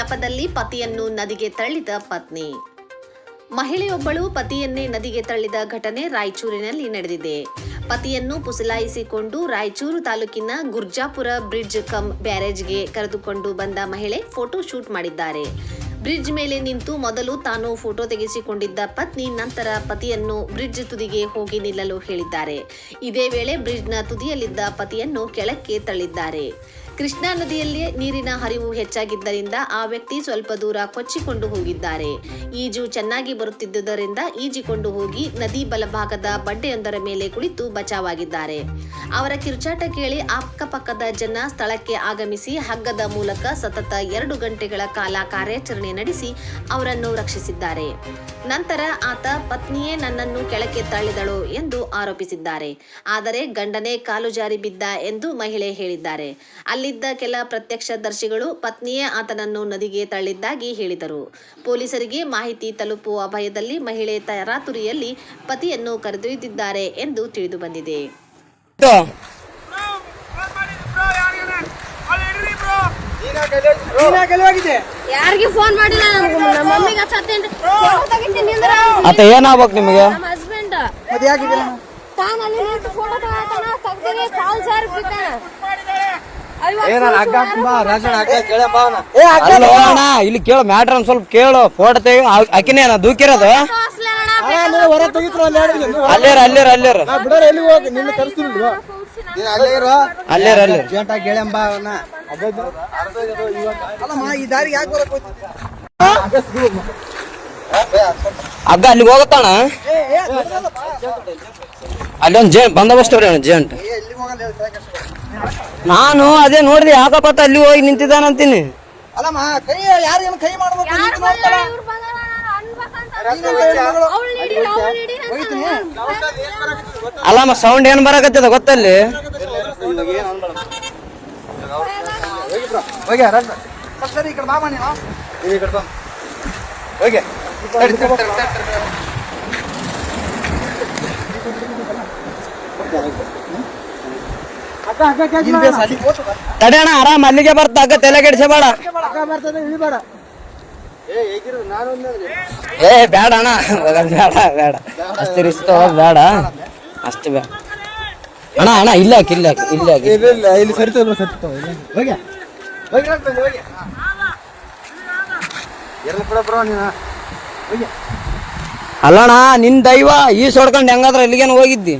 ನೆಪದಲ್ಲಿ ಪತಿಯನ್ನು ನದಿಗೆ ತಳ್ಳಿದ ಪತ್ನಿ. ಮಹಿಳೆಯೊಬ್ಬಳು ಪತಿಯನ್ನೇ ನದಿಗೆ ತಳ್ಳಿದ ಘಟನೆ ರಾಯಚೂರಿನಲ್ಲಿ ನಡೆದಿದೆ. ಪತಿಯನ್ನು ಪುಸಲಾಯಿಸಿಕೊಂಡು ರಾಯಚೂರು ತಾಲೂಕಿನ ಗುರ್ಜಾಪುರ ಬ್ರಿಡ್ಜ್ ಕಮ್ ಬ್ಯಾರೇಜ್ಗೆ ಕರೆದುಕೊಂಡು ಬಂದ ಮಹಿಳೆ ಫೋಟೋ ಶೂಟ್ ಮಾಡಿದ್ದಾರೆ. ಬ್ರಿಡ್ಜ್ ಮೇಲೆ ನಿಂತು ಮೊದಲು ತಾನು ಫೋಟೋ ತೆಗೆಸಿಕೊಂಡಿದ್ದ ಪತ್ನಿ ನಂತರ ಪತಿಯನ್ನು ಬ್ರಿಡ್ಜ್ ತುದಿಗೆ ಹೋಗಿ ನಿಲ್ಲಲು ಹೇಳಿದ್ದಾರೆ. ಇದೇ ವೇಳೆ ಬ್ರಿಡ್ಜ್ನ ತುದಿಯಲ್ಲಿದ್ದ ಪತಿಯನ್ನು ಕೆಳಕ್ಕೆ ತಳ್ಳಿದ್ದಾರೆ. ಕೃಷ್ಣಾ ನದಿಯಲ್ಲಿ ನೀರಿನ ಹರಿವು ಹೆಚ್ಚಾಗಿದ್ದರಿಂದ ಆ ವ್ಯಕ್ತಿ ಸ್ವಲ್ಪ ದೂರ ಕೊಚ್ಚಿಕೊಂಡು ಹೋಗಿದ್ದಾರೆ. ಈಜು ಚೆನ್ನಾಗಿ ಬರುತ್ತಿದ್ದುದರಿಂದ ಈಜಿಕೊಂಡು ಹೋಗಿ ನದಿ ಬಲಭಾಗದ ಬಂಡೆಯೊಂದರ ಮೇಲೆ ಕುಳಿತು ಬಚಾವಾಗಿದ್ದಾರೆ. ಅವರ ಕಿರುಚಾಟ ಕೇಳಿ ಅಕ್ಕಪಕ್ಕದ ಜನ ಸ್ಥಳಕ್ಕೆ ಆಗಮಿಸಿ ಹಗ್ಗದ ಮೂಲಕ ಸತತ 2 ಗಂಟೆಗಳ ಕಾಲ ಕಾರ್ಯಾಚರಣೆ ನಡೆಸಿ ಅವರನ್ನು ರಕ್ಷಿಸಿದ್ದಾರೆ. ನಂತರ ಆತ ಪತ್ನಿಯೇ ನನ್ನನ್ನು ಕೆಳಕ್ಕೆ ತಳ್ಳಿದಳು ಎಂದು ಆರೋಪಿಸಿದ್ದಾರೆ. ಆದರೆ ಗಂಡನೇ ಕಾಲು ಜಾರಿ ಬಿದ್ದ ಎಂದು ಮಹಿಳೆ ಹೇಳಿದ್ದಾರೆ. ಅಲ್ಲಿದ್ದ ಕೆಲ ಪ್ರತ್ಯಕ್ಷದರ್ಶಿಗಳು ಪತ್ನಿಯೇ ಆತನನ್ನು ನದಿಗೆ ತಳ್ಳಿದ್ದಾಗಿ ಹೇಳಿದರು. ಪೊಲೀಸರಿಗೆ ಮಾಹಿತಿ ತಲುಪುವ ಭಯದಲ್ಲಿ ಮಹಿಳೆ ತರಾತುರಿಯಲ್ಲಿ ಪತಿಯನ್ನು ಕರೆದೊಯ್ದಿದ್ದಾರೆ ಎಂದು ತಿಳಿದು ಬಂದಿದೆ. ಯಾರಿಗೆ ಫೋನ್ ಮಾಡಿಲ್ಲ, ನಮ್ಮ ಮಮ್ಮಿಗೆ ಹಚ್ಚತ್ತೇನ್ರಿ. ಅತ್ತ ಏನಾಗ್ಬೇಕು ನಿಮಗೆ? ನಮ್ಮ ಹಸ್ಬೆಂಡ್ ತಾನು ಅಲ್ಲಿ ನಿಂತು ಫೋಟೋ ತೆಗ್ದಿಗೆ ಕಾಲ್ ಜಾರಿ ಬಿದ್ದಾನ. ಇಲ್ಲಿ ಕೇಳು ಮ್ಯಾಟ್ರ್ ಒಂದ್ ಸ್ವಲ್ಪ ಕೇಳು. ಫೋಟೋ ತೆಗಿ ಆಕಿನೇ ದೂಕಿರೋದು ಅಗ್ಗ ಅಲ್ಲಿಗೆ ಹೋಗತ್ತಾಣ. ಅಲ್ಲಿ ಒಂದು ಬಂದೋಬಸ್ತ್ ಜೇಂಟ್. ನಾನು ಅದೇ ನೋಡಿದೆ ಯಾಕತ್ತ ಅಲ್ಲಿ ಹೋಗಿ ನಿಂತಿದ್ದಾನಂತೀನಿ. ಅಲ್ಲಮ್ಮ ಸೌಂಡ್ ಏನ್ ಬರಕತ್ತದ ಗೊತ್ತಲ್ಲಿ? ತಡೆಯಣ, ಆರಾಮ್ ಅಲ್ಲಿಗೆ ಬರ್ತ ಅಗ್ಗ ತಲೆ ಕೆಡಿಸಬೇಡ. ಏ ಬೇಡ ಅಣ್ಣ, ಬೇಡ ಅಷ್ಟು ರಿಸ್ಕ್ ಬೇಡ, ಅಷ್ಟು ಬೇಡ ಅಣ್ಣ. ಅಣ್ಣ ಇಲ್ಲ ಇಲ್ಲಿ ಅಲ್ಲಣ್ಣ, ನಿನ್ ದೈವ ಈ ಸೊಡ್ಕೊಂಡು ಹೆಂಗಾದ್ರ ಎಲ್ಲಿಗೇನು ಹೋಗಿದ್ದಿ?